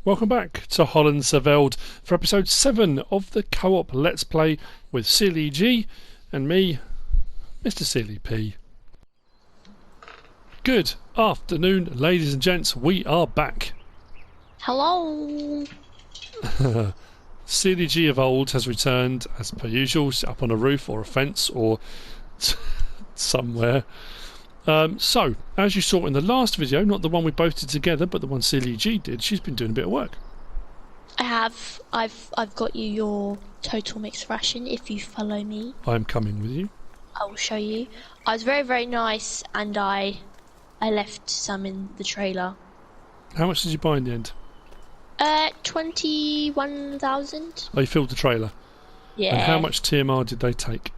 Welcome back to HOLLANDSCHEVELD for episode 7 of the co-op Let's Play with SealyEG and me, MrSealyp. Good afternoon, ladies and gents, we are back. Hello. SealyEG of old has returned as per usual, up on a roof or a fence or somewhere. So, as you saw in the last video, not the one we both did together, but the one SealyEG did, she's been doing a bit of work. I have. I've got you your total mixed ration. If you follow me, I'm coming with you. I will show you. I was very, very nice, and I left some in the trailer. How much did you buy in the end? 21,000. Oh, you filled the trailer. Yeah. And how much TMR did they take?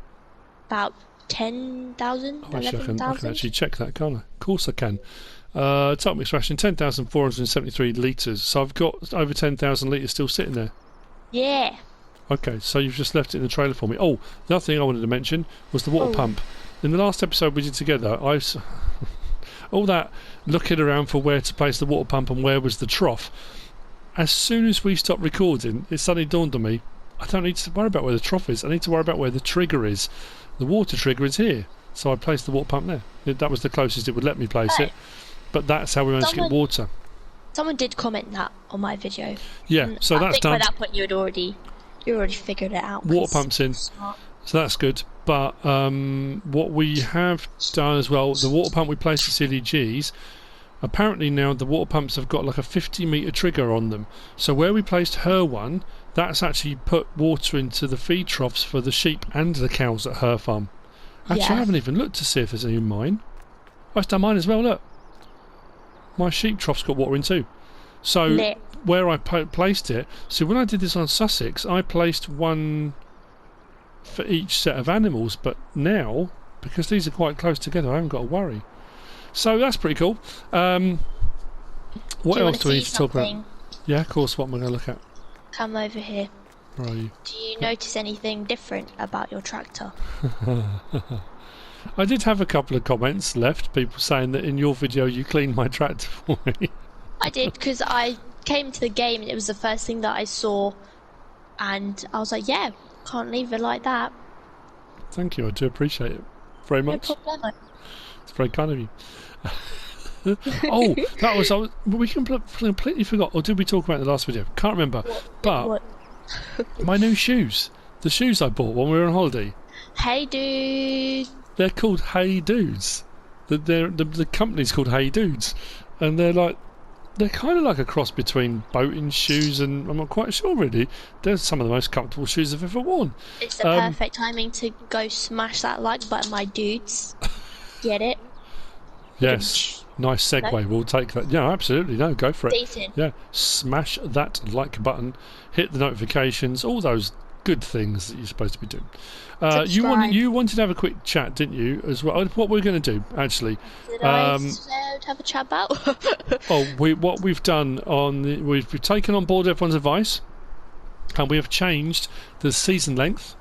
About 10,000. Oh, actually, I can 11,000. actually check that, can't I? Of course I can. Total mixed ration, 10,473 litres. So I've got over 10,000 litres still sitting there. Yeah. Okay, so you've just left it in the trailer for me. Oh, the other thing I wanted to mention was the water pump. In the last episode we did together, all that looking around for where to place the water pump and where was the trough. As soon as we stopped recording, it suddenly dawned on me, I don't need to worry about where the trough is. I need to worry about where the trigger is. The water trigger is here. So I placed the water pump there. That was the closest it would let me place it. But that's how we managed to get water. Someone did comment that on my video. Yeah, so that's done. I think by that point you already figured it out. Water pump's in. Smart. So that's good. But what we have done as well, the water pump we placed at SealyEG's, apparently now the water pumps have got like a 50-metre trigger on them. So where we placed her one, that's actually put water into the feed troughs for the sheep and the cows at her farm. Actually, I haven't even looked to see if there's any in mine. Oh, it's done mine as well, look. My sheep trough's got water in too. So where I placed it, so when I did this on Sussex, I placed one for each set of animals, but now, because these are quite close together, I haven't got to worry. So that's pretty cool. What else do we need to talk about? Yeah, of course, what am I going to look at? Come over here. Where are you? Do you notice anything different about your tractor? I did have a couple of comments left, people saying that in your video you cleaned my tractor for me. I did, because I came to the game and it was the first thing that I saw, and I was like, yeah, can't leave it like that. Thank you, I do appreciate it very much. No problem. It's very kind of you. Oh, that was we completely forgot, or did we talk about it in the last video? Can't remember. But my new shoes, the shoes I bought when we were on holiday. Hey dude. They're called Hey Dudes. The company's called Hey Dudes, and they're kind of like a cross between boating shoes and I'm not quite sure really. They're some of the most comfortable shoes I've ever worn. It's the perfect timing to go smash that like button, my dudes. Get it? Yes. Nice segue. No? We'll take that. Yeah, absolutely. No, go for it. Decent. Yeah, smash that like button, hit the notifications, all those good things that you're supposed to be doing. You wanted to have a quick chat, didn't you? As well. What we're going to do, actually. Did I have a chat about? What we've done we've taken on board everyone's advice, and we have changed the season length.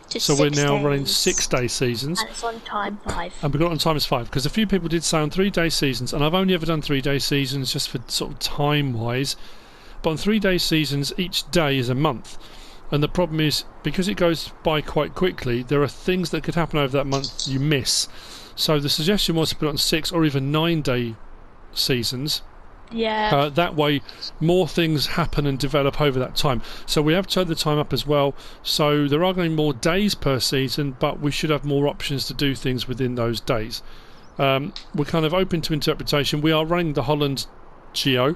So we're now running 6-day seasons. And it's on time 5. And we've got it on time as 5, because a few people did say on 3-day seasons, and I've only ever done 3-day seasons just for sort of time-wise. But on 3-day seasons, each day is a month. And the problem is, because it goes by quite quickly, there are things that could happen over that month you miss. So the suggestion was to put it on 6 or even 9-day seasons. Yeah. That way more things happen and develop over that time. So we have turned the time up as well. So there are going to be more days per season, but we should have more options to do things within those days. We're kind of open to interpretation. We are running the Holland Geo.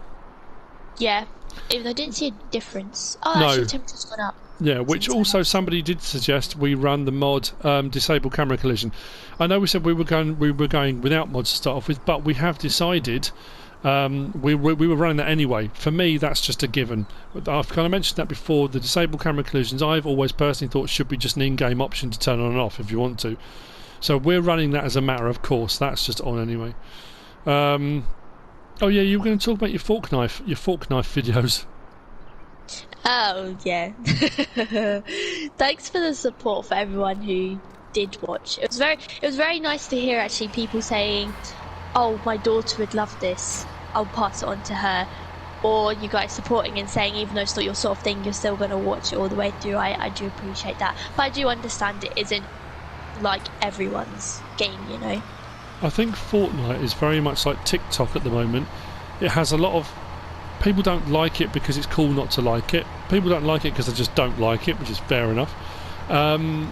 Yeah. Even though I didn't see a difference. Oh, no. Actually, temperature's gone up. Yeah, which also somebody did suggest we run the mod Disable Camera Collision. I know we said we were going without mods to start off with, but we have decided we were running that anyway. For me, that's just a given. I've kind of mentioned that before. The Disable Camera Collisions, I've always personally thought should be just an in-game option to turn on and off if you want to. So we're running that as a matter of course. That's just on anyway. Oh yeah, you were going to talk about your fork knife videos. Oh yeah. Thanks for the support for everyone who did watch. It was very nice to hear actually people saying, "Oh, my daughter would love this. I'll pass it on to her." or you guys supporting and saying even though it's not your sort of thing, you're still going to watch it all the way through. I do appreciate that, but I do understand it isn't like everyone's game, you know. I think Fortnite is very much like TikTok at the moment. It has a lot of people don't like it because it's cool not to like it. People don't like it because they just don't like it, which is fair enough. And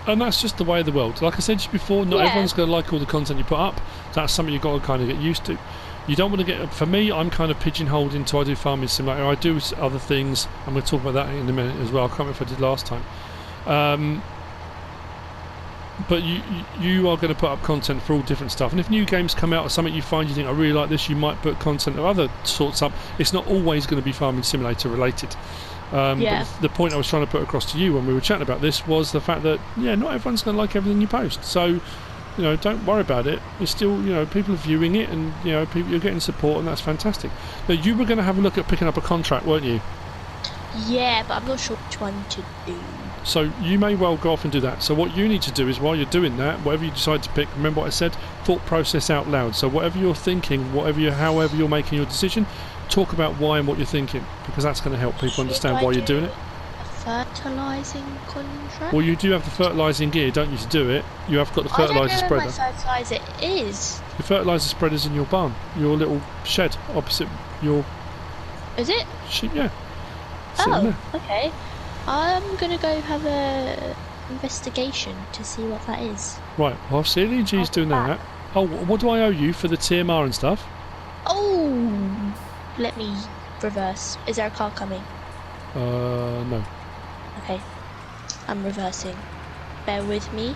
that's just the way of the world. Like I said to you before, not everyone's going to like all the content you put up. That's something you've got to kind of get used to. You don't want to get... For me, I'm kind of pigeonholed into I do Farming Simulator. I do other things. I'm going to talk about that in a minute as well. I can't remember if I did last time. But you are going to put up content for all different stuff, and if new games come out or something you find you think I really like this, you might put content of other sorts up. It's not always going to be Farming Simulator related. But the point I was trying to put across to you when we were chatting about this was the fact that not everyone's going to like everything you post, so don't worry about it. It's still people are viewing it, and people, you're getting support, and that's fantastic. Now you were going to have a look at picking up a contract, weren't you? Yeah, but I'm not sure which one to do. So you may well go off and do that. So what you need to do is, while you're doing that, whatever you decide to pick, remember what I said, thought process out loud. So whatever you're thinking, however you're making your decision, talk about why and what you're thinking, because that's going to help people understand why you're doing it. A fertilising contract? Well, you do have the fertilising gear, don't you, to do it? You have got the fertiliser spreader. I don't know where my fertiliser is. The fertiliser spreader's in your barn, your little shed opposite your... Is it? Yeah. Oh, okay. I'm gonna go have a investigation to see what that is. Right, well, SealyEG's doing that. Oh, what do I owe you for the TMR and stuff? Oh, let me reverse. Is there a car coming? No. Okay, I'm reversing. Bear with me.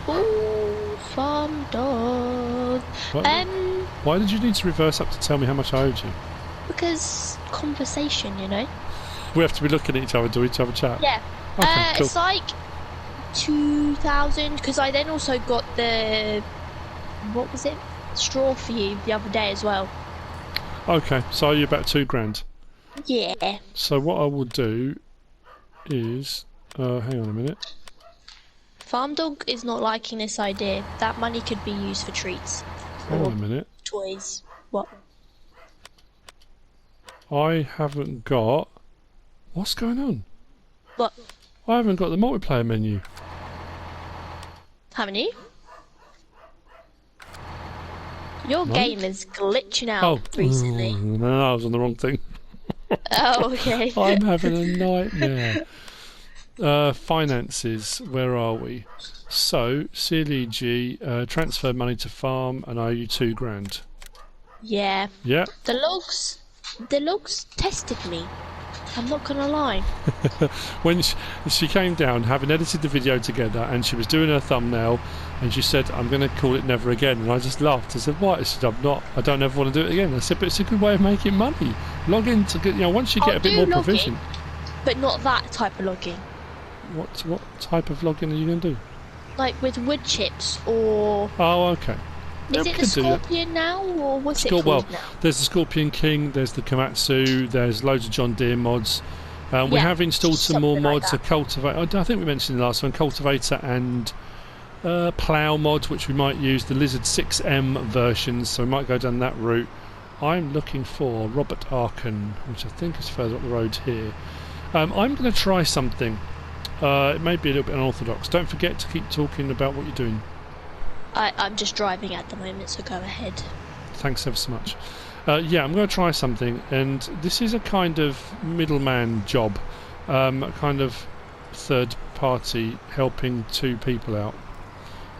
Ooh, farm dog. Why did you need to reverse up to tell me how much I owed you? Because conversation, We have to be looking at each other, do each other chat? Yeah. Okay, cool. It's like 2,000, because I then also got the... What was it? Straw for you the other day as well. Okay, so you're about £2,000. Yeah. So what I will do is... hang on a minute. Farm dog is not liking this idea. That money could be used for treats. Hang on a minute. Toys. What? I haven't got... What's going on? What? I haven't got the multiplayer menu. Haven't you? Your game is glitching out recently. No, I was on the wrong thing. Oh, okay. I'm having a nightmare. Finances, where are we? So, SealyEG, transfer money to farm, and I owe you £2,000. Yeah. Yeah. The logs tested me. I'm not gonna lie. When she came down, having edited the video together, and she was doing her thumbnail, and she said, "I'm going to call it Never Again," and I just laughed. I said, "What?" She said, I don't ever want to do it again." I said, "But it's a good way of making money. Log in to get, once you get a bit more provision." But not that type of logging. What type of logging are you going to do? Like with wood chips or... Oh, okay. Is it the Scorpion now, or what's it called now? There's the Scorpion King, there's the Komatsu, there's loads of John Deere mods. We have installed some more mods, a Cultivator, I think we mentioned in the last one, Cultivator and Plough mods, which we might use, the Lizard 6M versions, so we might go down that route. I'm looking for Robert Arkin, which I think is further up the road here. I'm going to try something. It may be a little bit unorthodox. Don't forget to keep talking about what you're doing. I'm just driving at the moment, so go ahead. Thanks ever so much. Yeah, I'm going to try something, and this is a kind of middleman job, a kind of third party helping two people out,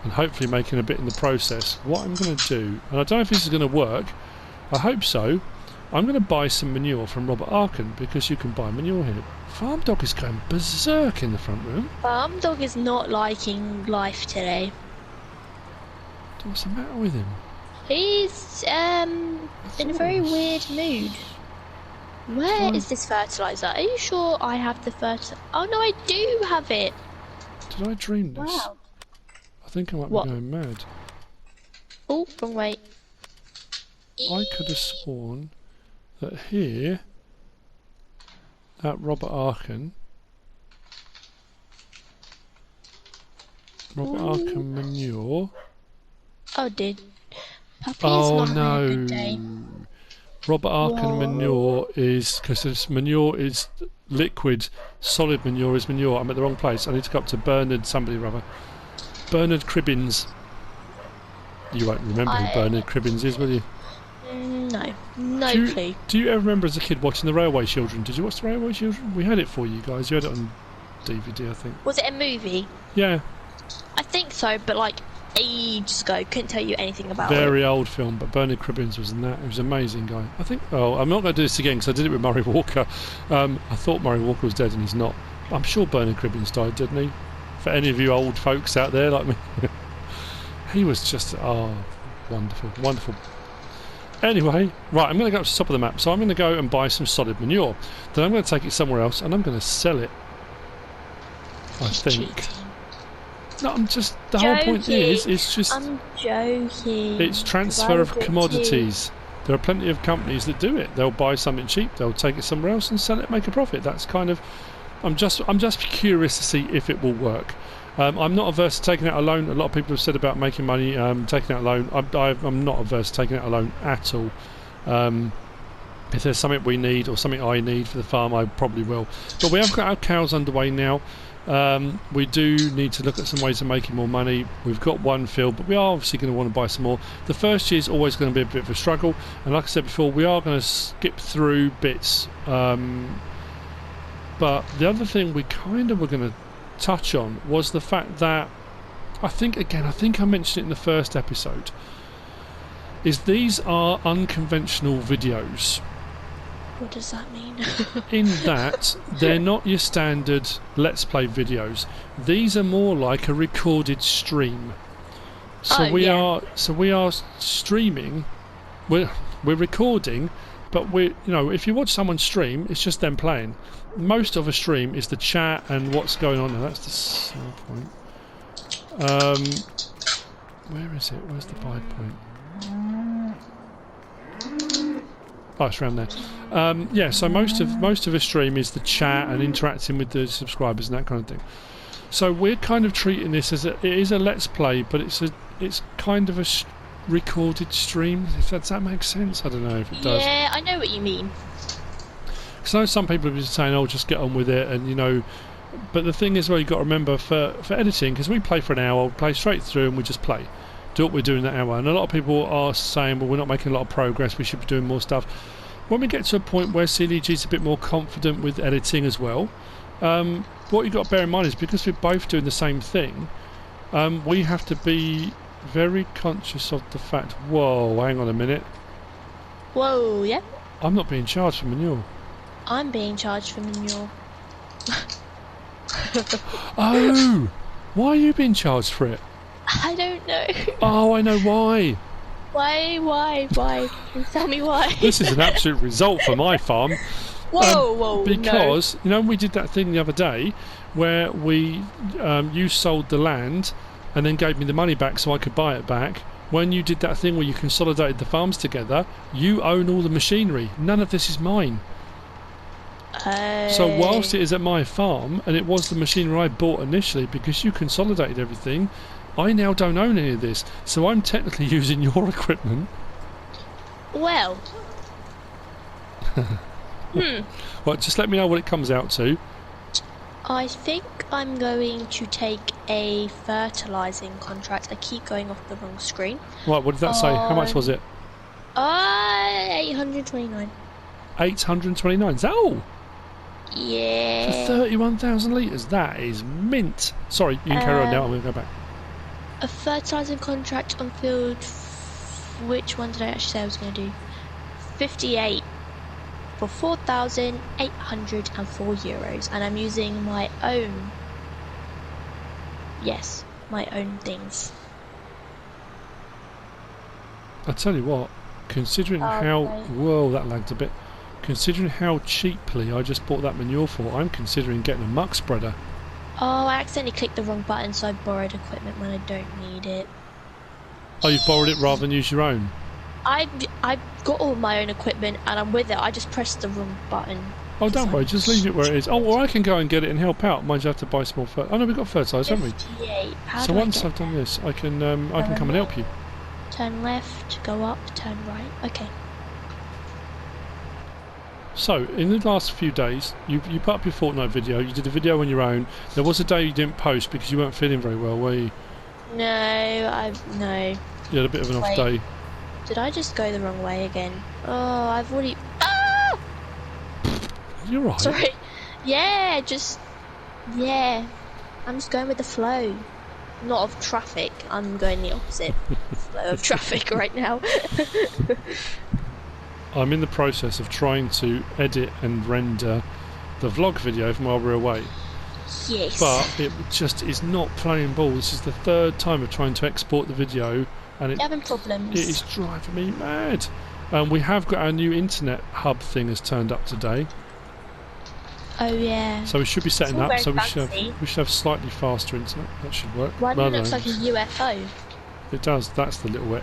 and hopefully making a bit in the process. What I'm going to do, and I don't know if this is going to work, I hope so, I'm going to buy some manure from Robert Arkin, because you can buy manure here. Farm Dog is going berserk in the front room. Farm Dog is not liking life today. What's the matter with him? He's in a very weird mood. Where is this fertilizer? Are you sure I have the fertilizer? Oh no, I do have it. Did I dream this? Wow. I think I might be going mad. Oh, wrong way. I could have sworn that here, that Robert Arkin manure Oh, dude. Puppy is Oh not having a good day. no. Robert Arkin manure is, because this manure is liquid, solid manure is manure. I'm at the wrong place. I need to go up to Bernard, somebody rather. Bernard Cribbins. You won't remember who Bernard Cribbins is, will you? No. No clue. Do you ever remember as a kid watching The Railway Children? Did you watch The Railway Children? We had it for you guys. You had it on DVD, I think. Was it a movie? Yeah. I think so, but like ages ago. Couldn't tell you anything about it. Very old film, but Bernard Cribbins was in that. He was an amazing guy. I think. Oh, I'm not going to do this again because I did it with Murray Walker. I thought Murray Walker was dead and he's not. I'm sure Bernard Cribbins died, didn't he? For any of you old folks out there like me, he was just wonderful, wonderful. Anyway, right, I'm going to go up to the top of the map. So I'm going to go and buy some solid manure. Then I'm going to take it somewhere else and I'm going to sell it. I think. Cheating. No, I'm just. The whole point is, it's just. I'm joking. It's transfer of commodities. There are plenty of companies that do it. They'll buy something cheap, they'll take it somewhere else and sell it, make a profit. That's kind of. I'm just curious to see if it will work. I'm not averse to taking out a loan. A lot of people have said about making money, taking out a loan. I'm not averse to taking out a loan at all. If there's something we need or something I need for the farm, I probably will. But we have got our cows underway now. We do need to look at some ways of making more money. We've got one field, but we are obviously going to want to buy some more. The first year is always going to be a bit of a struggle, and like I said before, we are going to skip through bits. But the other thing we kind of were going to touch on was the fact that I think I mentioned it in the first episode, is these are unconventional videos. What does that mean? In that they're not your standard Let's Play videos. These are more like a recorded stream. So we are streaming. We're recording, but if you watch someone stream, it's just them playing. Most of a stream is the chat and what's going on. Now that's the sell point. Where is it? Where's the buy point? Oh, it's around there. Yeah, so most of a stream is the chat and interacting with the subscribers and that kind of thing. So we're kind of treating this as it is a Let's Play, but it's kind of a recorded stream. If that makes sense, I don't know if it does. Yeah, I know what you mean. Because I know some people have been saying, "Oh, just get on with it," and But the thing is, well, you've got to remember for editing, because we play for an hour, we play straight through, and we just play. Do what we're doing that hour. And a lot of people are saying, well, we're not making a lot of progress, we should be doing more stuff. When we get to a point where SealyEG is a bit more confident with editing as well, what you've got to bear in mind is because we're both doing the same thing, we have to be very conscious of the fact, whoa, hang on a minute. Whoa, yeah? I'm not being charged for manure. I'm being charged for manure. Oh! Why are you being charged for it? I don't know. Oh, I know why. Why? Tell me why. This is an absolute result for my farm. Whoa, because, we did that thing the other day where you sold the land and then gave me the money back so I could buy it back. When you did that thing where you consolidated the farms together, you own all the machinery. None of this is mine. So whilst it is at my farm, and it was the machinery I bought initially because you consolidated everything, I now don't own any of this. So I'm technically using your equipment. Well. Well, just let me know what it comes out to. I think I'm going to take a fertilising contract. I keep going off the wrong screen. Right, what did that say? How much was it? 829. 829. Is that all? Yeah. For 31,000 litres. That is mint. Sorry, you can carry on now. I'm going to go back. A fertilising contract on field. Which one did I actually say I was going to do? 58 for €4,804, and I'm using my own. Yes, my own things. I tell you what, considering how whoa, that lagged a bit. Considering how cheaply I just bought that manure for, I'm considering getting a muck spreader. Oh, I accidentally clicked the wrong button, so I borrowed equipment when I don't need it. Oh, you've borrowed it rather than use your own? I've got all my own equipment and I'm with it. I just pressed the wrong button. Oh, don't worry, just leave it where it is. Oh, well, I can go and get it and help out. Mind you, have to buy some more fertiliser. Oh no, we've got fertiliser, haven't we? So once I've done this, I can come and help you. Turn left, go up, turn right. Okay. So, in the last few days, you put up your Fortnite video, you did a video on your own. There was a day you didn't post because you weren't feeling very well, were you? No, no. You had a bit of an off day. Did I just go the wrong way again? Oh, I've already... Ah! You're right. Sorry. Yeah, yeah. I'm just going with the flow. Not of traffic. I'm going the opposite flow of traffic right now. I'm in the process of trying to edit and render the vlog video from while we're away. Yes. But it just is not playing ball. This is the third time of trying to export the video, and You're having problems. it is driving me mad. We have got our new internet hub thing has turned up today. Oh yeah. So we should be setting up. So we should fancy. have slightly faster internet. That should work. One looks like a UFO. It does. That's the little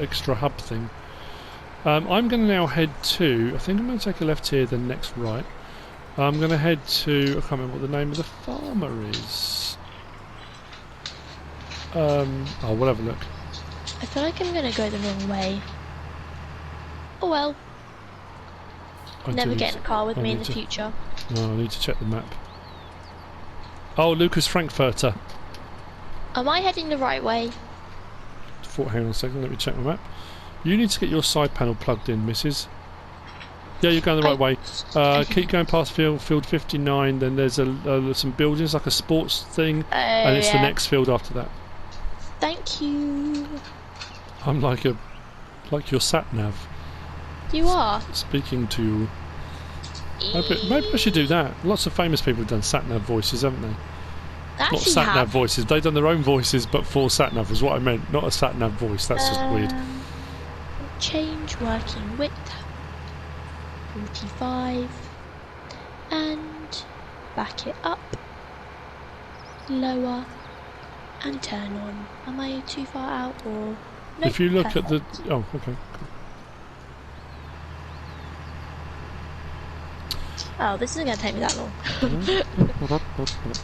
extra hub thing. I'm going to now head to... I think I'm going to take a left here, then next right. I'm going to head to... I can't remember what the name of the farmer is. Oh, we'll have a look. I feel like I'm going to go the wrong way. Oh well. Never get in a car with me in the future. No, I need to check the map. Oh, Lucas Frankfurter. Am I heading the right way? Hang on a second, let me check my map. You need to get your side panel plugged in, missus. Yeah, you're going the right way. Keep going past field 59, then there's some buildings, like a sports thing, and it's the next field after that. Thank you. I'm like your sat-nav. You are? Speaking to you. Maybe I should do that. Lots of famous people have done sat-nav voices, haven't they? Not sat-nav voices. They've done their own voices, but for sat-nav is what I meant. Not a sat-nav voice. That's just weird. Change working width 45 and back it up, lower and turn on. Am I too far out or no? If you look at the... Oh, okay. Cool. Oh, this isn't going to take me that long.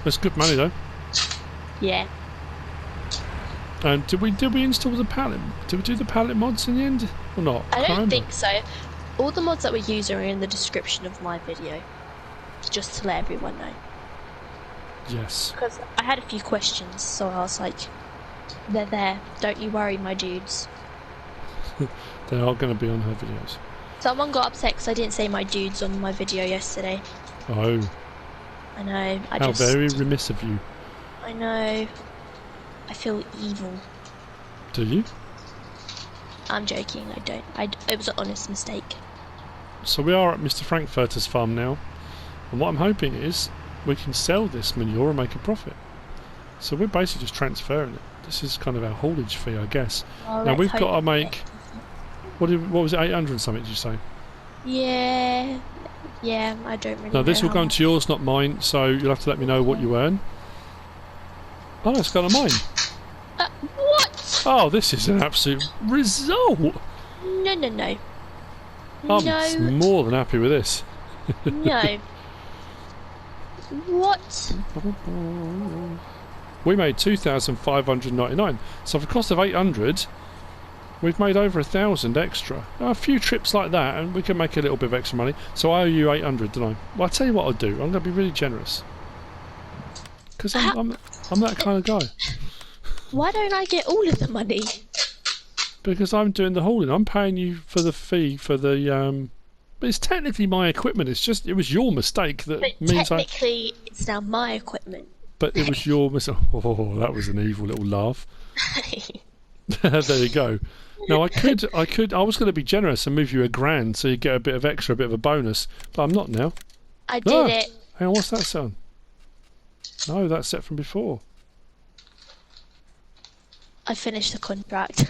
It's good money though. Yeah. And did we install the pallet? Did we do the pallet mods in the end or not? I don't think so. All the mods that we use are in the description of my video, just to let everyone know. Yes. Because I had a few questions, so I was like, they're there. Don't you worry, my dudes. They are going to be on her videos. Someone got upset because I didn't say my dudes on my video yesterday. Oh. I know. How very remiss of you. I know. I feel evil. Do you? I'm joking, I don't. It was an honest mistake. So we are at Mr. Frankfurter's farm now, and what I'm hoping is we can sell this manure and make a profit. So we're basically just transferring it. This is kind of our haulage fee, I guess. Well, now we've got to make... What was it, 800 and something did you say? Yeah, I don't really know. Now this will go into yours, not mine, so you'll have to let me know what you earn. Oh, it's gone to mine. What? Oh, this is an absolute result! No. I'm more than happy with this. No. What? We made 2,599. So for a cost of 800, we've made over 1,000 extra. Now, a few trips like that, and we can make a little bit of extra money. So I owe you 800, don't I? Well, I'll tell you what I'll do. I'm going to be really generous. Because I'm that kind of guy. Why don't I get all of the money? Because I'm doing the hauling. I'm paying you for the fee for the... But it's technically my equipment. It's just... It was your mistake that means technically, it's now my equipment. But it was your mistake. Oh, that was an evil little laugh. There you go. Now, I was going to be generous and move you $1,000 so you get a bit of extra, a bit of a bonus. But I'm not now. I did it. Hang on, what's that sound? No, that's set from before. I finished the contract.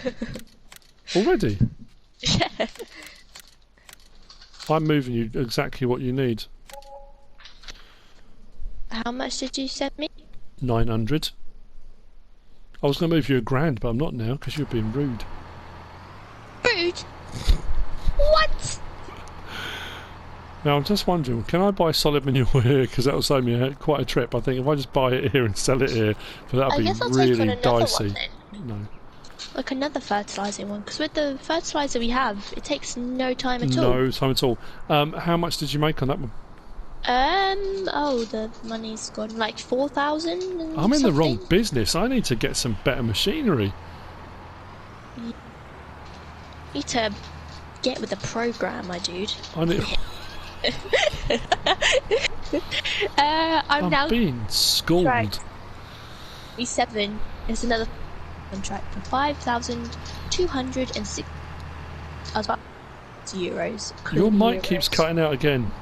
Already? Yeah. I'm moving you exactly what you need. How much did you send me? 900. I was going to move you $1,000, but I'm not now because you're being rude. Rude? What? Now I'm just wondering, can I buy solid manure here? Because that'll save me quite a trip. I think if I just buy it here and sell it here, but that'll be really dicey. No. like another fertilising one, because with the fertiliser we have, it takes no time at all. No time at all. How much did you make on that one? Oh, the money's gone like 4,000. I'm in the wrong business. I need to get some better machinery. You need to get with the program, my dude. I need. I'm now being schooled. Right. E7 is another contract for 5,206. I was about euros. Your mic euros. keeps cutting out again.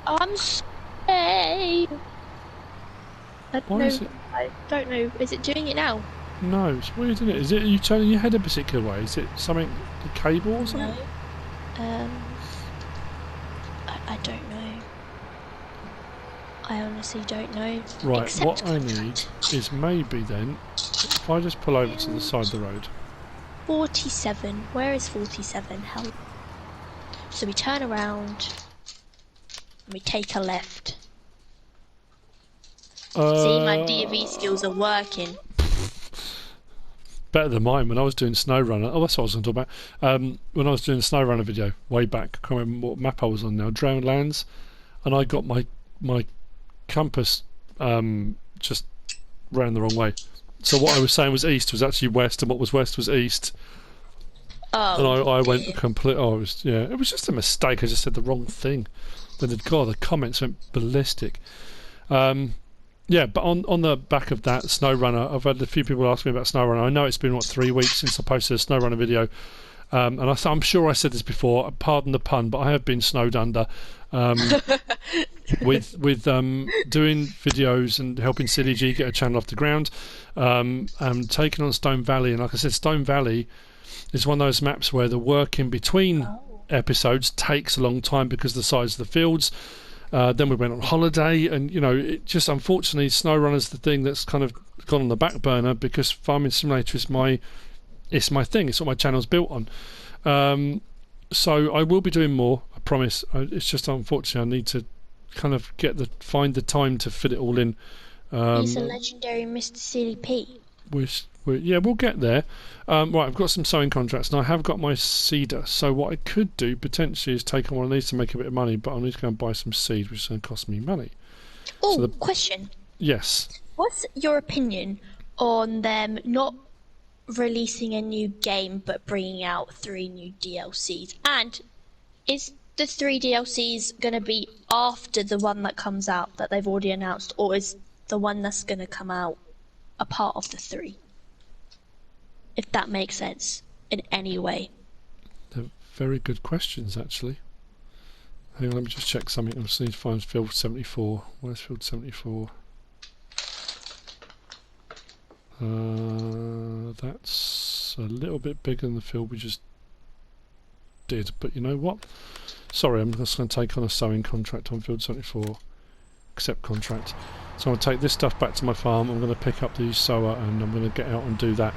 Oh, I'm sorry. I don't know. Is it doing it now? No, it's weird, isn't it? Is it you turning your head a particular way? Is it something, the cable or something? No. I don't know. I honestly don't know. Right, Except what I need is maybe then, if I just pull over to the side of the road. 47. Where is 47? Hell. So we turn around and we take a left. See, my DV skills are working. Better than mine when I was doing SnowRunner. Oh, that's what I was going to talk about. When I was doing the SnowRunner video way back, I can't remember what map I was on now. Drowned Lands, and I got my compass just ran the wrong way. So what I was saying was east was actually west, and what was west was east. Oh. And I went complete. Oh, it was just a mistake. I just said the wrong thing. Then the comments went ballistic. Yeah, but on the back of that, SnowRunner, I've had a few people ask me about SnowRunner. I know it's been, 3 weeks since I posted a SnowRunner video. And I'm sure I said this before, pardon the pun, but I have been snowed under with doing videos and helping SealyEG get a channel off the ground, and taking on Stone Valley. And like I said, Stone Valley is one of those maps where the work in between episodes takes a long time because of the size of the fields. Then we went on holiday, and it just, unfortunately, SnowRunner's the thing that's kind of gone on the back burner because Farming Simulator is my thing. It's what my channel's built on. So I will be doing more, I promise. It's just, unfortunately, I need to kind of find the time to fit it all in. He's a legendary MrSealyp. We'll get there. Right, I've got some sewing contracts, and I have got my seeder. So what I could do potentially is take on one of these to make a bit of money, but I'll need to go and buy some seed, which is going to cost me money. Oh, question. Yes. What's your opinion on them not releasing a new game but bringing out 3 new DLCs? And is the 3 DLCs going to be after the one that comes out that they've already announced, or is the one that's going to come out a part of the 3? If that makes sense in any way. They're very good questions, actually. Hang on, let me just check something. I just need to find field 74. Where's field 74? That's a little bit bigger than the field we just did, but you know what? Sorry, I'm just going to take on a sewing contract on field 74. Accept contract. So I'm going to take this stuff back to my farm. I'm going to pick up the sower and I'm going to get out and do that.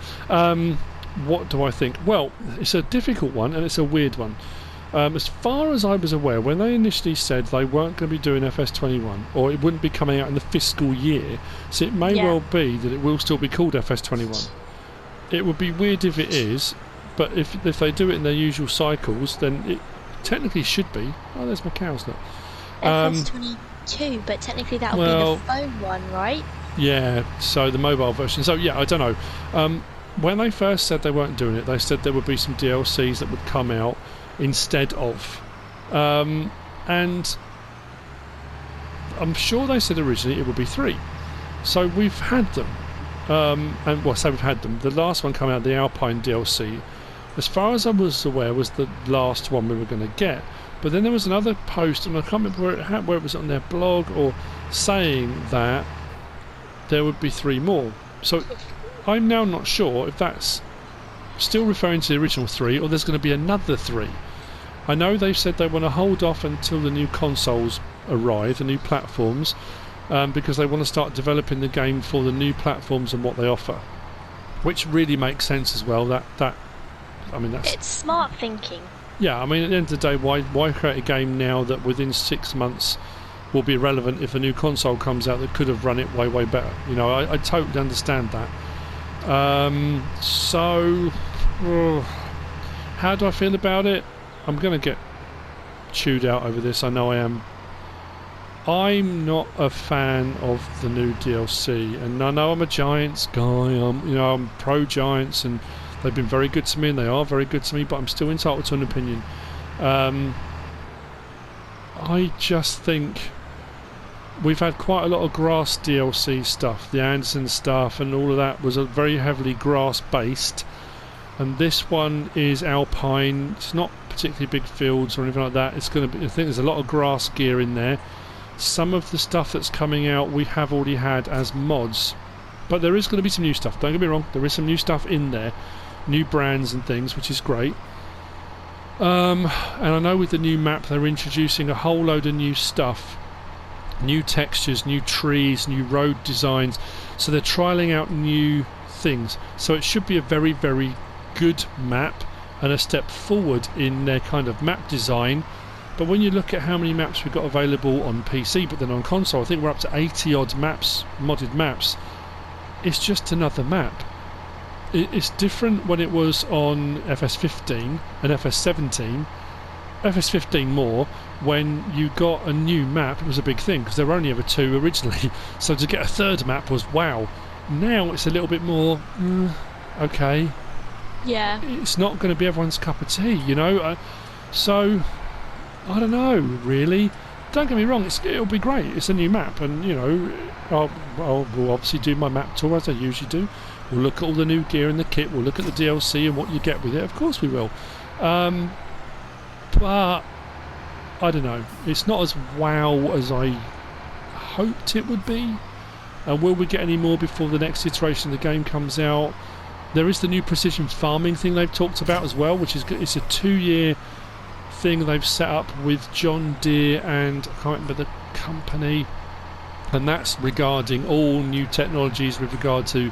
What do I think? Well, it's a difficult one and it's a weird one. As far as I was aware, when they initially said they weren't going to be doing FS21, or it wouldn't be coming out in the fiscal year, so it may well be that it will still be called FS21. It would be weird if it is, but if they do it in their usual cycles, then it technically should be. Oh, there's my cows now. FS22, but technically that would be the phone one, right? Yeah, so the mobile version. So yeah, I don't know. When they first said they weren't doing it, they said there would be some DLCs that would come out instead of. And I'm sure they said originally it would be 3. So we've had them. And well, say we've had them. The last one coming out, the Alpine DLC, as far as I was aware, was the last one we were going to get. But then there was another post, and I can't remember where it was on their blog, or saying that there would be 3 more. So I'm now not sure if that's still referring to the original 3, or there's going to be another 3. I know they've said they want to hold off until the new consoles arrive, the new platforms, because they want to start developing the game for the new platforms and what they offer, which really makes sense as well. It's smart thinking. Yeah, I mean, at the end of the day, why create a game now that within 6 months will be irrelevant if a new console comes out that could have run it way better? I totally understand that. So how do I feel about it? I'm going to get chewed out over this. I know I am. I'm not a fan of the new DLC, and I know I'm a Giants guy. I'm pro Giants, and they've been very good to me, and they are very good to me. But I'm still entitled to an opinion. I just think we've had quite a lot of grass DLC stuff. The Anderson stuff and all of that was very heavily grass based, and this one is alpine. It's not particularly big fields or anything like that. It's going to be. I think there's a lot of grass gear in there. Some of the stuff that's coming out we have already had as mods, but there is going to be some new stuff. Don't get me wrong, there is some new stuff in there, new brands and things, which is great. And I know with the new map they're introducing a whole load of new stuff, new textures, new trees, new road designs, so they're trialling out new things. So it should be a very, very good map and a step forward in their kind of map design. But when you look at how many maps we've got available on PC, but then on console, I think we're up to 80 odd maps, modded maps. It's just another map. It's different when it was on FS15 and FS17. FS15 more, when you got a new map, it was a big thing, because there were only ever 2 originally. So to get a third map was wow. Now it's a little bit more, okay. Yeah. It's not going to be everyone's cup of tea, so... I don't know, really. Don't get me wrong, it'll be great. It's a new map, and we'll obviously do my map tour as I usually do. We'll look at all the new gear in the kit. We'll look at the DLC and what you get with it. Of course we will. But I don't know. It's not as wow as I hoped it would be. Will we get any more before the next iteration of the game comes out? There is the new precision farming thing they've talked about as well, which is good. It's a 2-year thing they've set up with John Deere and I can't remember the company, and that's regarding all new technologies with regard to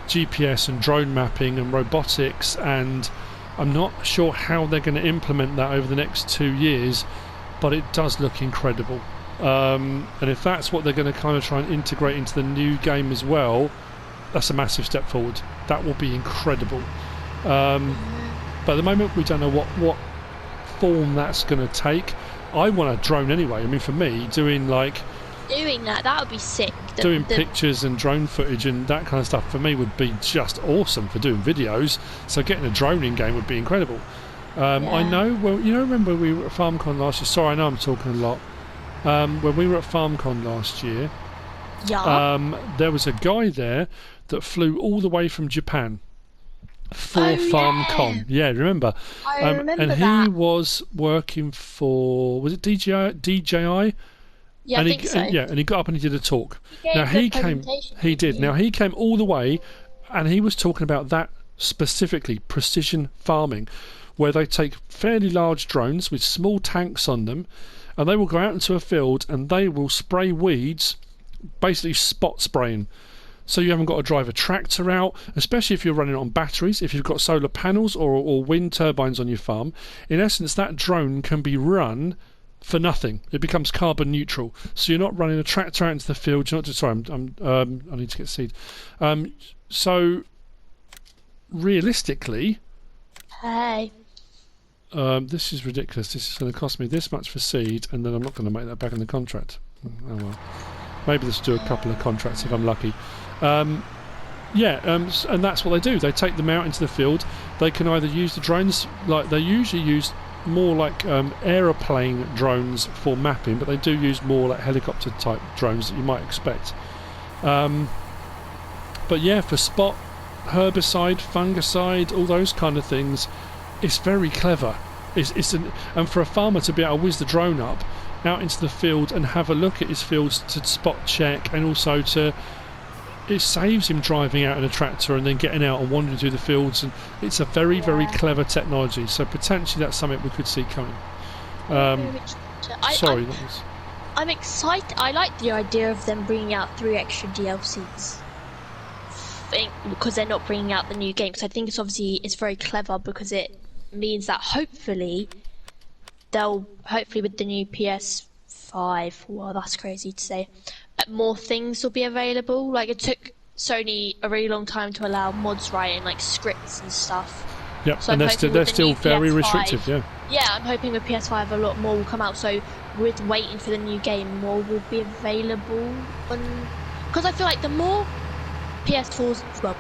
GPS and drone mapping and robotics, and I'm not sure how they're going to implement that over the next 2 years, but it does look incredible. And if that's what they're going to kind of try and integrate into the new game as well, that's a massive step forward. That will be incredible. But at the moment we don't know what form that's going to take. I want a drone anyway. I mean, for me, doing that would be sick. Doing pictures and drone footage and that kind of stuff for me would be just awesome for doing videos. So getting a drone in game would be incredible. I know. Well, remember we were at FarmCon last year. Sorry, I know I'm talking a lot. When we were at FarmCon last year, there was a guy there that flew all the way from Japan for FarmCon. Yeah, remember? I remember and that. he was working for, was it DJI? Yeah, I think so. And he got up and he did a talk. He did. Now he came all the way, and he was talking about that specifically, precision farming, where they take fairly large drones with small tanks on them, and they will go out into a field and they will spray weeds, basically spot spraying. So you haven't got to drive a tractor out, especially if you're running on batteries, if you've got solar panels or wind turbines on your farm. In essence, that drone can be run for nothing. It becomes carbon neutral. So you're not running a tractor out into the field. You're not just, sorry, I need to get seed. So realistically, this is ridiculous. This is going to cost me this much for seed, and then I'm not going to make that back in the contract. Oh well. Maybe let's do a couple of contracts if I'm lucky. And that's what they do. They take them out into the field. They can either use the drones, like they usually use more like aeroplane drones for mapping, but they do use more like helicopter type drones that you might expect. But yeah, for spot, herbicide, fungicide, all those kind of things, it's very clever. And for a farmer to be able to whiz the drone up out into the field and have a look at his fields to spot check, and also it saves him driving out in a tractor and then getting out and wandering through the fields, and it's a very, very clever technology, so potentially that's something we could see coming. I'm excited. I like the idea of them bringing out 3 extra DLCs. Because they're not bringing out the new game, because I think it's very clever, because it means that hopefully with the new PS5, well, that's crazy to say, more things will be available. Like, it took Sony a really long time to allow mods writing, like scripts and stuff. Yep, So and I'm they're hoping they're with the still new very PS5, restrictive. Yeah. Yeah, I'm hoping with PS5 a lot more will come out. So with waiting for the new game, more will be available on. Because I feel like the more PS4s, well,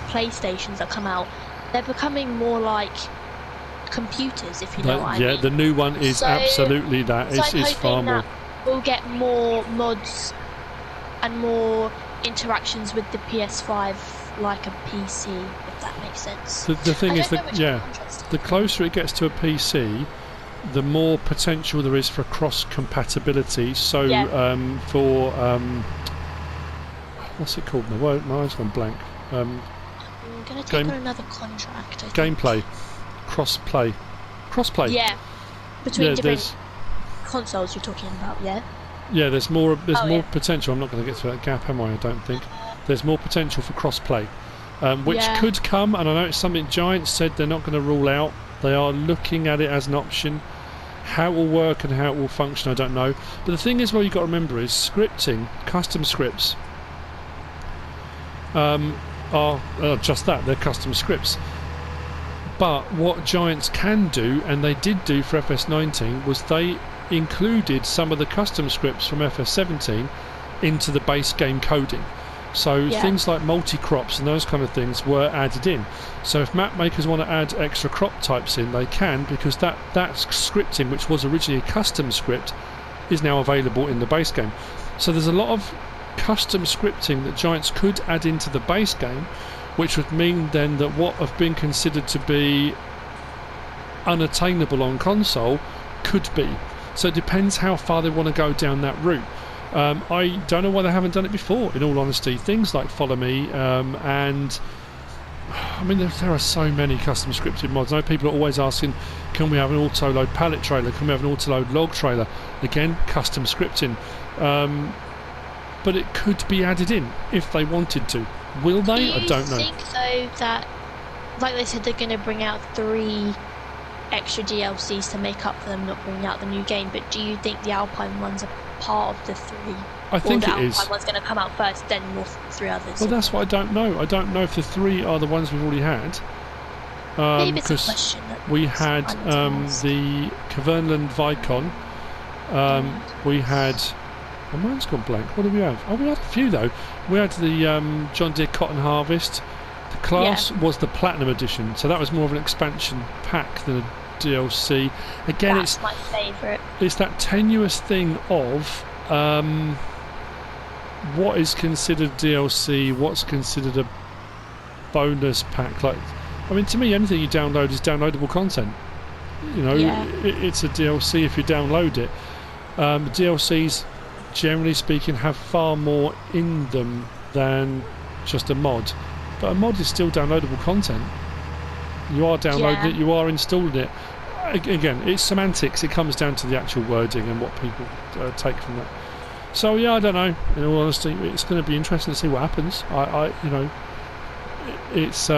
PlayStations that come out, they're becoming more like computers, if you know what I Yeah, mean. the new one is So, absolutely that. so I'm It's far hoping more. that we'll get more mods and more interactions with the PS5 like a PC, if that makes sense. The thing I is don't know that which contrast. the closer it gets to a PC, the more potential there is for cross compatibility. So Yeah. for what's it called? My eyes gone blank. I'm gonna take on another contract. I think. Gameplay, crossplay. Yeah, between Yeah, different consoles you're talking about. Yeah. Yeah, there's more yeah. potential. I'm not going to get to that gap, am I? I don't think. There's more potential for cross-play, which could come, and I know it's something Giant said they're not going to rule out. They are looking at it as an option. How it will work and how it will function, I don't know. But the thing is, what you've got to remember is scripting, custom scripts, are just that. They're custom scripts. But what Giants can do, and they did do for FS19, was they included some of the custom scripts from FS17 into the base game coding. So things like multi-crops and those kind of things were added in. So if map makers want to add extra crop types in, they can, because that scripting, which was originally a custom script, is now available in the base game. So there's a lot of custom scripting that Giants could add into the base game, which would mean then that what have been considered to be unattainable on console could be. So it depends how far they want to go down that route. I don't know why they haven't done it before, in all honesty. Things like Follow Me, and I mean there are so many custom scripted mods. I know people are always asking, can we have an auto-load pallet trailer? Can we have an auto-load log trailer? Again, custom scripting. But it could be added in if they wanted to. Will they? I don't know. Do you think, though, that, like they said, they're going to bring out 3 extra DLCs to make up for them not bringing out the new game, but do you think the Alpine one's a part of the 3? I think it is. Or the Alpine one's going to come out first, then more 3 others? Well, that's what I don't know. I don't know if the 3 are the ones we've already had. Maybe it's a question. We had the Cavernland Vicon. We had... Oh, mine's gone blank. What did we have? Oh, we had a few, though. We had the John Deere Cotton Harvest. The class was the Platinum Edition, so that was more of an expansion pack than a DLC. Again, that's my favourite. It's that tenuous thing of what is considered DLC, what's considered a bonus pack. Like, I mean, to me, anything you download is downloadable content. You know, it's a DLC if you download it. DLCs, generally speaking, have far more in them than just a mod. But a mod is still downloadable content. You are downloading it, you are installing it. Again, it's semantics. It comes down to the actual wording and what people take from that. So yeah, I don't know. In all honesty, it's going to be interesting to see what happens. It's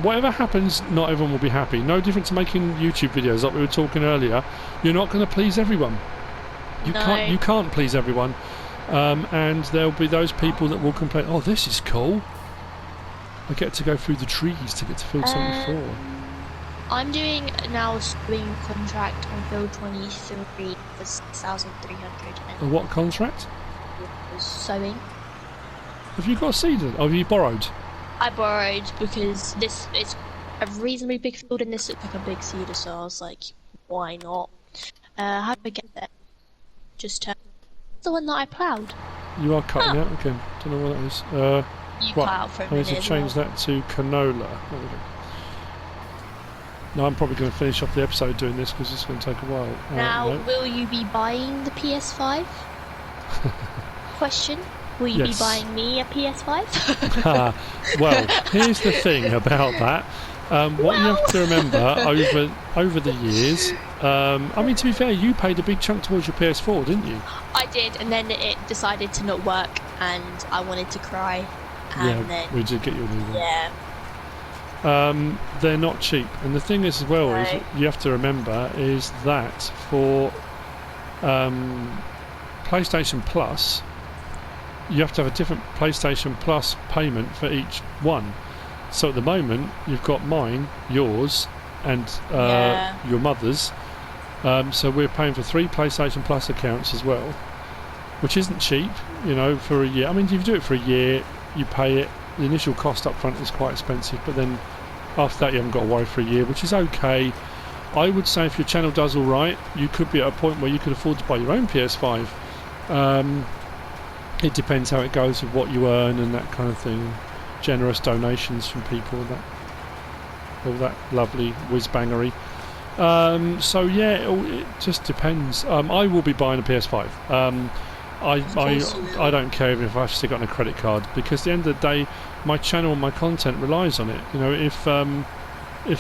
whatever happens, not everyone will be happy. No different to making YouTube videos, like we were talking earlier. You're not going to please everyone. You can't please everyone, and there'll be those people that will complain. Oh, this is cool. I get to go through the trees to get to field 74. I'm doing now a sewing contract on field 23 for 6,300. What contract? Sewing. Have you got a seeder? Oh, have you borrowed? I borrowed because this is a reasonably big field and this looks like a big seeder, so I was like, why not? How do I get there? Just turn. The one that I ploughed. You are cutting out again. Don't know what that is. You cut out for a minute. I need to change that to canola. There we go. No, I'm probably going to finish off the episode doing this because it's going to take a while. Now, will you be buying the PS5? Question. Will you be buying me a PS5? Well, here's the thing about that. What you have to remember over the years, I mean, to be fair, you paid a big chunk towards your PS4, didn't you? I did, and then it decided to not work, and I wanted to cry. And then, we did get you a new one. Yeah. They're not cheap, and the thing is, as well, is you have to remember is that for PlayStation Plus, you have to have a different PlayStation Plus payment for each one. So at the moment, you've got mine, yours, and your mother's. So we're paying for 3 PlayStation Plus accounts as well, which isn't cheap, you know, for a year. I mean, if you do it for a year, you pay it. The initial cost up front is quite expensive, but then after that you haven't got to worry for a year, which is okay. I would say if your channel does all right, you could be at a point where you could afford to buy your own PS5. It depends how it goes with what you earn and that kind of thing. Generous donations from people, all that lovely whiz-bangery. So yeah, it just depends. I will be buying a PS5. I don't care if I've still got a credit card, because at the end of the day, my channel and my content relies on it. You know, if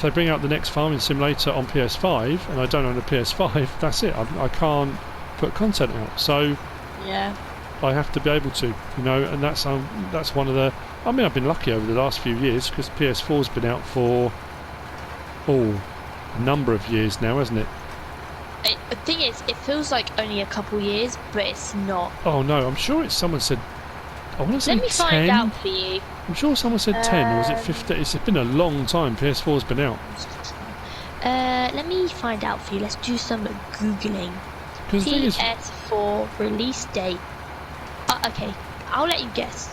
they bring out the next farming simulator on PS5 and I don't own a PS5, that's it. I can't put content out. So yeah, I have to be able to, you know, and that's one of the. I mean, I've been lucky over the last few years because PS4's been out for a number of years now, hasn't it? The thing is, it feels like only a couple years, but it's not. Oh no, I'm sure it's someone said. I want to say 10. Let me find out for you. I'm sure someone said 10, or was it 15? It's been a long time. PS4's been out. Let me find out for you. Let's do some googling. PS4 release date. Okay, I'll let you guess.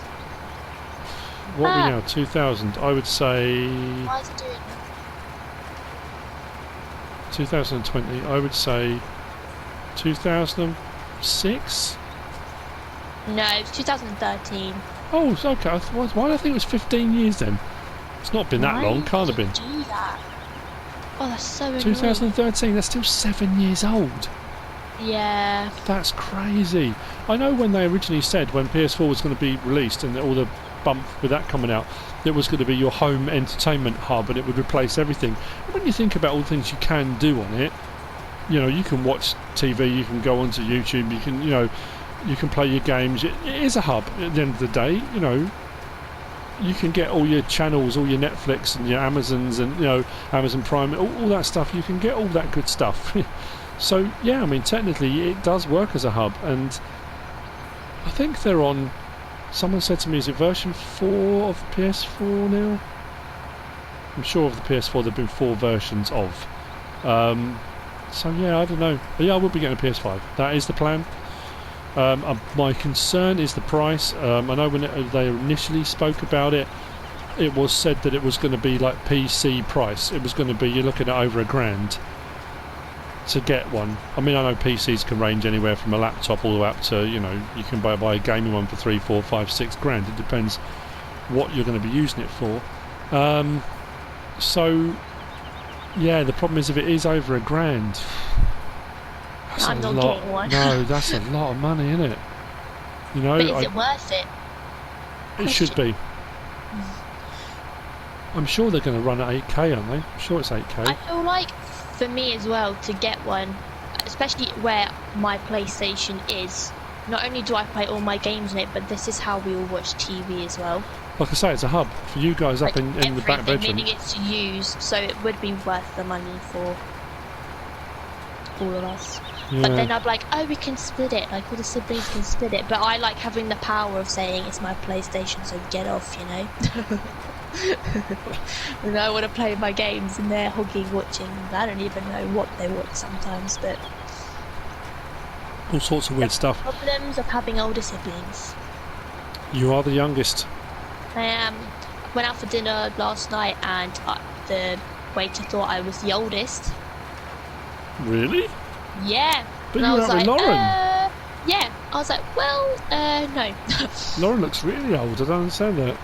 What are we now? 2000. I would say. Why is it doing that? 2020. I would say 2006. No, it's 2013. Oh, it's okay. Why did I think it was 15 years then? It's not been that long. Can't have been. Do that? Oh, that's so annoying. 2013. That's still 7 years old. Yeah. That's crazy. I know when they originally said when PS4 was going to be released and all the bump with that coming out, it was going to be your home entertainment hub and it would replace everything. And when you think about all the things you can do on it, you know, you can watch TV, you can go onto YouTube, you can, you know, you can play your games. It is a hub at the end of the day, you know. You can get all your channels, all your Netflix and your Amazons and, you know, Amazon Prime, all that stuff. You can get all that good stuff. So, yeah, I mean, technically it does work as a hub, and I think they're on. Someone said to me, is it version 4 of PS4 now? I'm sure of the PS4 there have been 4 versions of. So yeah, I don't know. But yeah, I will be getting a PS5. That is the plan. My concern is the price. I know when they initially spoke about it, it was said that it was going to be like PC price. It was going to be, you're looking at over £1,000 to get one. I mean, I know PCs can range anywhere from a laptop all the way up to, you know, you can buy a gaming one for 3, 4, 5, 6 grand. It depends what you're going to be using it for. So yeah, the problem is if it is over £1,000, I'm not getting one. No, that's a lot of money, isn't it? You know, but is it worth it? It should be. I'm sure they're going to run at 8K, aren't they? I'm sure it's 8K. I feel like for me as well to get one, especially where my PlayStation is, not only do I play all my games on it, but this is how we all watch TV as well. Like I say, it's a hub for you guys up in the back bedroom. Meaning it's to use, so it would be worth the money for all of us. Yeah. But then I'm like, oh, we can split it, like all the siblings can split it. But I like having the power of saying it's my PlayStation, so get off, you know. And I want to play my games and they're hogging watching. I don't even know what they watch sometimes, but all sorts of weird stuff. Problems of having older siblings. You are the youngest. I am. Went out for dinner last night and the waiter thought I was the oldest. Really? Yeah. But and you're out with Lauren. Yeah. I was like, well, no. Lauren looks really old. I don't understand that.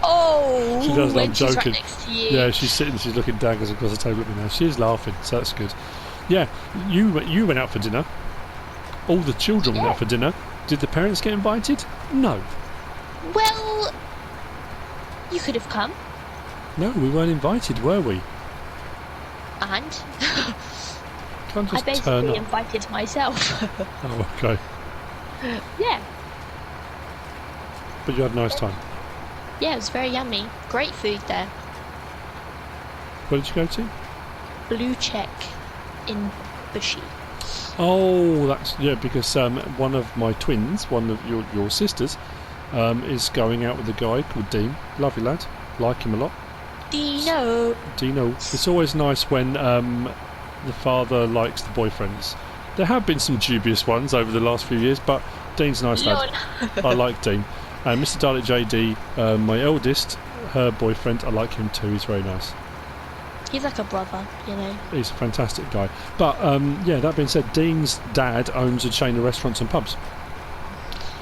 Oh, she does. I'm joking. She's right next to you. Yeah, she's sitting. She's looking daggers across the table at me now. She's laughing, so that's good. Yeah, you went out for dinner. All the children went out for dinner. Did the parents get invited? No. Well, you could have come. No, we weren't invited, were we? And Can't just I basically turn up. invited myself. Oh, okay. Yeah. But you had a nice time. Yeah, it was very yummy. Great food there. Where did you go to? Blue Check in Bushy. Oh, that's because one of my twins, one of your sisters, is going out with a guy called Dean. Lovely lad, like him a lot. Dino. Dino. It's always nice when the father likes the boyfriends. There have been some dubious ones over the last few years, but Dean's a nice lad. I like Dean. And Mr. Darlick JD, my eldest, her boyfriend, I like him too. He's very nice. He's like a brother, you know. He's a fantastic guy. But yeah, that being said, Dean's dad owns a chain of restaurants and pubs.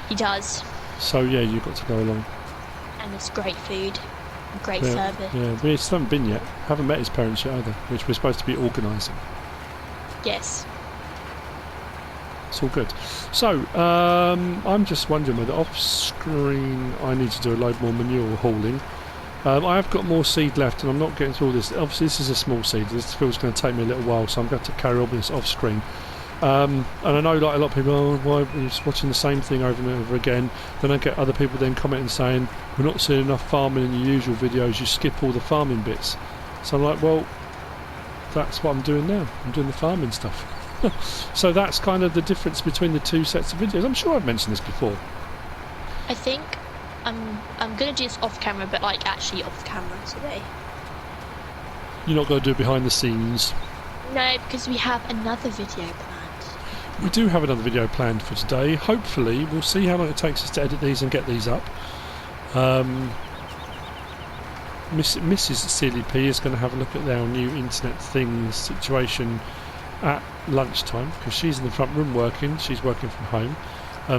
He does. So yeah, you've got to go along. And it's great food, great service. Yeah, we just haven't been yet. Haven't met his parents yet either, which we're supposed to be organising. Yes. It's all good. So, I'm just wondering whether off screen I need to do a load more manure hauling. I have got more seed left and I'm not getting through all this. Obviously this is a small seed, this feels going to take me a little while, so I'm going to carry on with this off screen. And I know like a lot of people, oh, why are you just watching the same thing over and over again? Then I get other people then commenting saying, we're not seeing enough farming in your usual videos, you skip all the farming bits. So I'm like, well, that's what I'm doing now, I'm doing the farming stuff. So that's kind of the difference between the two sets of videos. I'm sure I've mentioned this before. I think I'm gonna do this off camera, but like actually off camera today. You're not going to do it behind the scenes? No, because we have another video planned. We do have another video planned for today. Hopefully, we'll see how long it takes us to edit these and get these up. Mrs. SealyP is going to have a look at our new internet things situation at lunchtime because she's in the front room working. She's working from home.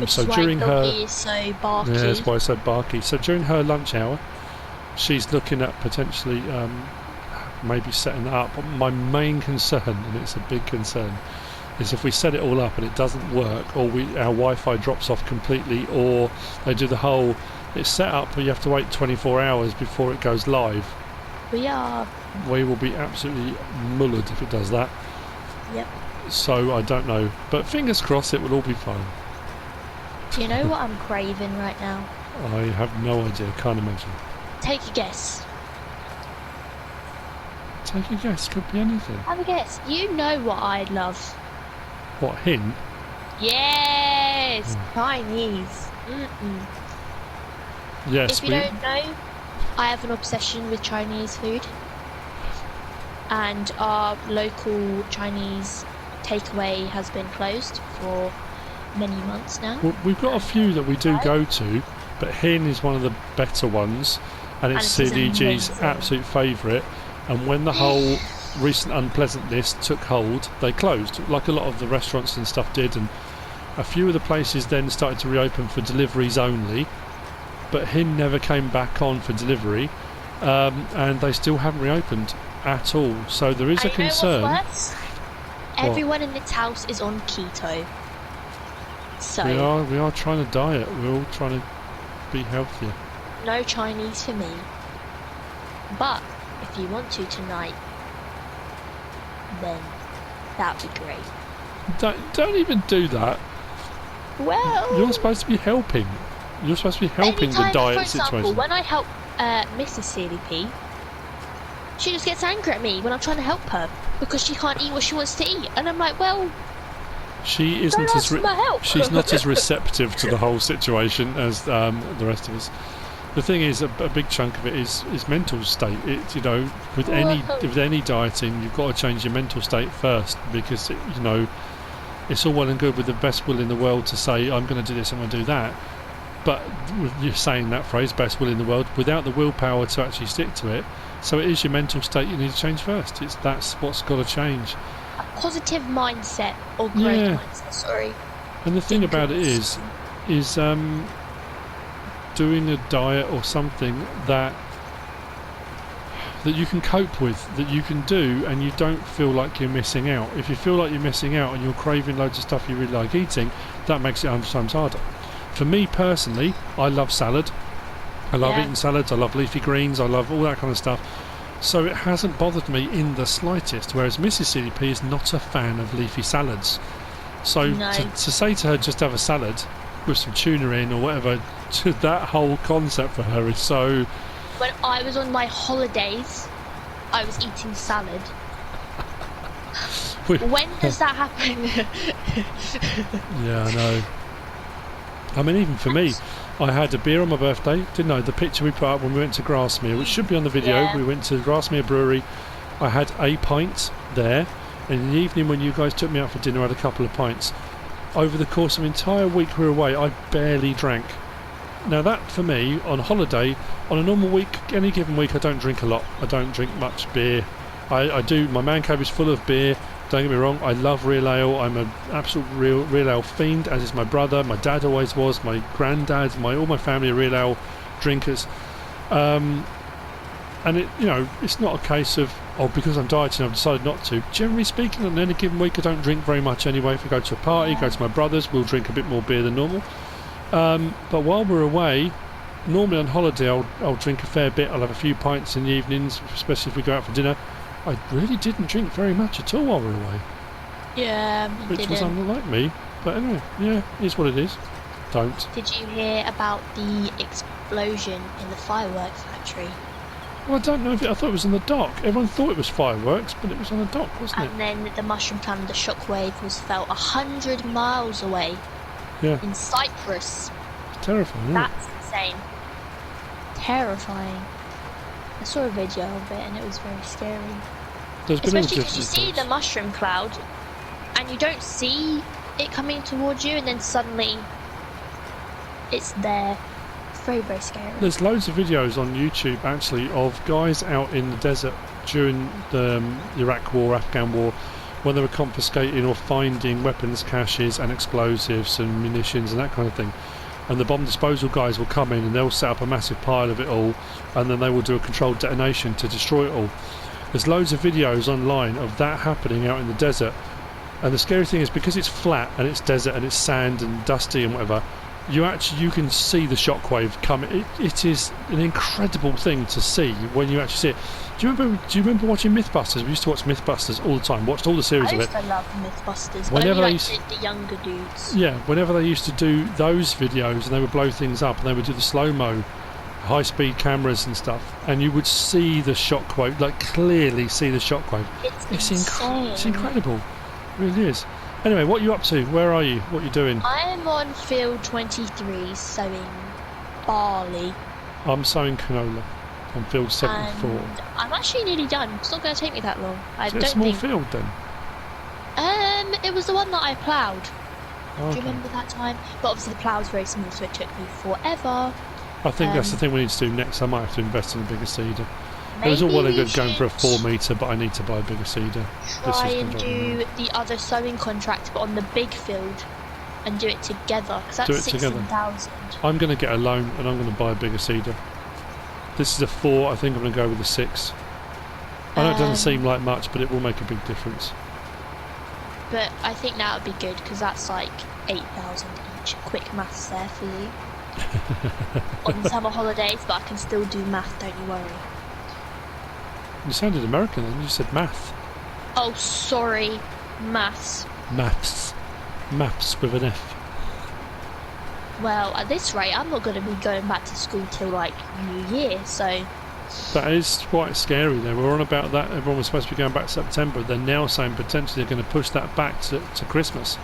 So during her, is so barky. Yeah, that's why it's so barky. So during her lunch hour, she's looking at potentially maybe setting that up. My main concern, and it's a big concern, is if we set it all up and it doesn't work, or our Wi-Fi drops off completely, or they do the whole it's set up but you have to wait 24 hours before it goes live. We will be absolutely mullered if it does that. Yep. So I don't know, but fingers crossed it will all be fine. Do you know what I'm craving right now? I have no idea, can't imagine. Take a guess. Take a guess, could be anything. Have a guess. You know what I'd love. What, hin? Yes! Chinese. Yes, if you don't know, I have an obsession with Chinese food. And our local Chinese takeaway has been closed for many months now. Well, we've got a few that we do go to, but hin is one of the better ones, and it's SealyEG's absolute favourite. And when the whole recent unpleasantness took hold, they closed, like a lot of the restaurants and stuff did, and a few of the places then started to reopen for deliveries only, but hin never came back on for delivery, and they still haven't reopened at all. So there is a concern. Know what's worse? Everyone in this house is on keto. So we are trying to diet. We're all trying to be healthier. No Chinese for me. But if you want to tonight, then that would be great. Don't even do that. Well, you're supposed to be helping. You're supposed to be helping the diet situation. For example, when I help Mrs. SealyP, she just gets angry at me when I'm trying to help her because she can't eat what she wants to eat, and I'm like, well, she isn't as she's not as receptive to the whole situation as the rest of us. The thing is, a big chunk of it is mental state. It, you know, with any dieting, you've got to change your mental state first, because you know, it's all well and good with the best will in the world to say I'm going to do this, I'm going to do that, but you're saying that phrase, best will in the world, without the willpower to actually stick to it. So it is your mental state you need to change first. That's what's got to change. A positive mindset, or growth mindset, sorry. And the thing about it is doing a diet or something that you can cope with, that you can do, and you don't feel like you're missing out. If you feel like you're missing out and you're craving loads of stuff you really like eating, that makes it 100 times harder. For me personally, I love salad. I love eating salads, I love leafy greens, I love all that kind of stuff. So it hasn't bothered me in the slightest, whereas Mrs. SealyP is not a fan of leafy salads. So to say to her just have a salad with some tuna in or whatever, that whole concept for her is so... When I was on my holidays, I was eating salad. When does that happen? Yeah, I know. I mean, even for me, I had a beer on my birthday, didn't I? The picture we put up when we went to Grasmere, which should be on the video. Yeah. We went to the Grasmere Brewery. I had a pint there, and in the evening when you guys took me out for dinner, I had a couple of pints. Over the course of an entire week we were away, I barely drank. Now that, for me, on holiday, on a normal week, any given week, I don't drink a lot. I don't drink much beer. I do, my man cave is full of beer. Don't get me wrong, I love real ale. I'm an absolute real ale fiend, as is my brother. My dad always was. My granddad, all my family are real ale drinkers. And it, it's not a case of, because I'm dieting, I've decided not to. Generally speaking, on any given week, I don't drink very much anyway. If I go to a party, go to my brother's, we'll drink a bit more beer than normal. But while we're away, normally on holiday, I'll drink a fair bit. I'll have a few pints in the evenings, especially if we go out for dinner. I really didn't drink very much at all while we were away. Yeah, which was unlike me. But anyway, yeah, it is what it is. Don't. Did you hear about the explosion in the fireworks factory? Well, I don't know if I thought it was on the dock. Everyone thought it was fireworks, but it was on the dock, wasn't it? And then the mushroom cloud, the shockwave was felt 100 miles away. Yeah. In Cyprus. It's terrifying, isn't it? That's insane. Terrifying. I saw a video of it and it was very scary. Especially because you see the mushroom cloud and you don't see it coming towards you, and then suddenly it's there. It's very, very scary. There's loads of videos on YouTube actually of guys out in the desert during the Iraq War, Afghan War, when they were confiscating or finding weapons caches and explosives and munitions and that kind of thing. And the bomb disposal guys will come in and they'll set up a massive pile of it all, and then they will do a controlled detonation to destroy it all. There's loads of videos online of that happening out in the desert, and the scary thing is, because it's flat and it's desert and it's sand and dusty and whatever, you can see the shockwave coming. It is an incredible thing to see when you actually see it. Do you remember watching Mythbusters? We used to watch Mythbusters all the time. Watched all the series of it. I used to love Mythbusters. Whenever only the younger dudes. Yeah, whenever they used to do those videos and they would blow things up and they would do the slow-mo, high-speed cameras and stuff, and you would see the shockwave, like clearly see the shockwave. It's insane. It's incredible. It really is. Anyway, what are you up to? Where are you? What are you doing? I'm on field 23 sowing barley. I'm sowing canola on field 74. And I'm actually nearly done. It's not going to take me that long. Is it a small field then? It was the one that I ploughed. Okay. Do you remember that time? But obviously the plough was very small, so it took me forever. I think that's the thing we need to do next. I might have to invest in a bigger seeder. It was Maybe all well and good going for a 4 metre, but I need to buy a bigger seeder. Try and do the other sowing contract, but on the big field, and do it together, because that's 16,000. I'm going to get a loan and I'm going to buy a bigger seeder. This is a 4. I think I'm going to go with a 6. I know it doesn't seem like much, but it will make a big difference. But I think that would be good, because that's like 8,000 each. Quick maths there for you. On summer holidays, but I can still do math, don't you worry. You sounded American then, you said math. Oh, sorry. Maths. Maths. Maths with an F. Well, at this rate, I'm not going to be going back to school till like New Year, so... That is quite scary though. We're on about that. Everyone was supposed to be going back September. They're now saying potentially they're going to push that back to Christmas.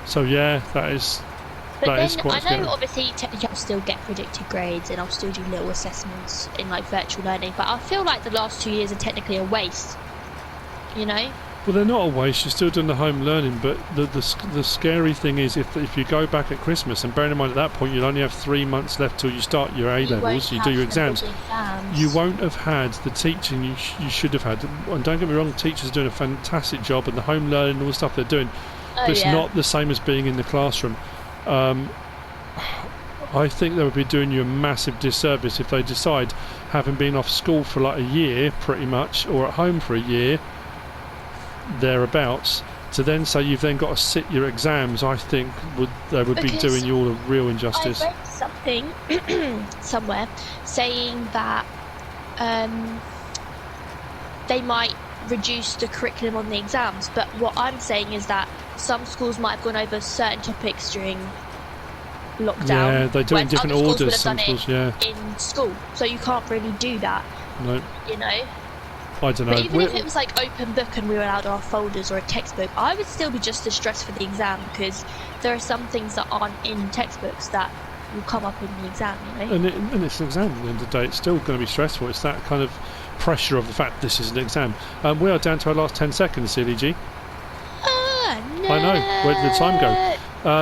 So yeah, that is... But that is then, quite I know scary. obviously technically I'll still get predicted grades and I'll still do little assessments in like virtual learning, but I feel like the last 2 years are technically a waste, you know? Well, they're not a waste. You're still doing the home learning, but the scary thing is if you go back at Christmas, and bearing in mind at that point you'll only have 3 months left till you start your A-levels, you do your exams, you won't have had the teaching you should have had. And don't get me wrong, the teachers are doing a fantastic job, and the home learning and all the stuff they're doing, but it's not the same as being in the classroom. I think they would be doing you a massive disservice if they decide, having been off school for like a year pretty much, or at home for a year thereabouts, to then say you've then got to sit your exams. I think they would be doing you all a real injustice. I read something somewhere saying that they might reduce the curriculum on the exams, but what I'm saying is that some schools might have gone over certain topics during lockdown. Yeah, they do it in different orders. Some schools, in school, so you can't really do that. No. You know. I don't know. But even if it was like open book and we were allowed our folders or a textbook, I would still be just as stressed for the exam, because there are some things that aren't in textbooks that will come up in the exam, you know. And it's an exam at the end of the day. It's still going to be stressful. It's that kind of pressure of the fact this is an exam. We are down to our last 10 seconds, SealyEG. No. I know. Where did the time go?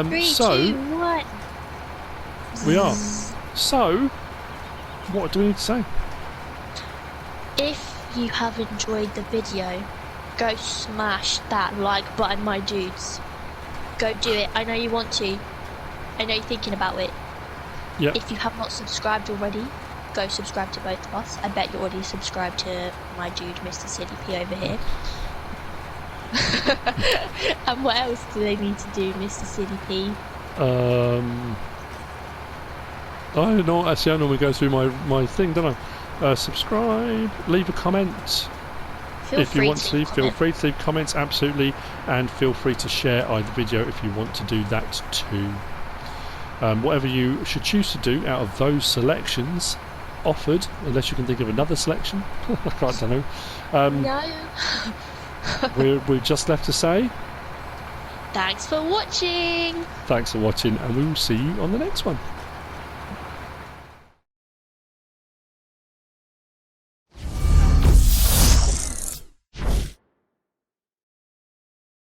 3, so 2, 1. we are. So, what do we need to say? If you have enjoyed the video, go smash that like button, my dudes. Go do it. I know you want to. I know you're thinking about it. Yep. If you have not subscribed already, go subscribe to both of us. I bet you're already subscribed to my dude, MrSealyp over here. And what else do they need to do, MrSealyp? I don't know. Actually, I normally go through my thing, don't I? Subscribe, leave a comment. If you want to, feel free to leave comments, absolutely, and feel free to share either video if you want to do that too. Whatever you should choose to do out of those selections offered, unless you can think of another selection, I don't know. No. we're just left to say Thanks for watching. thanks for watching, and we will see you on the next one.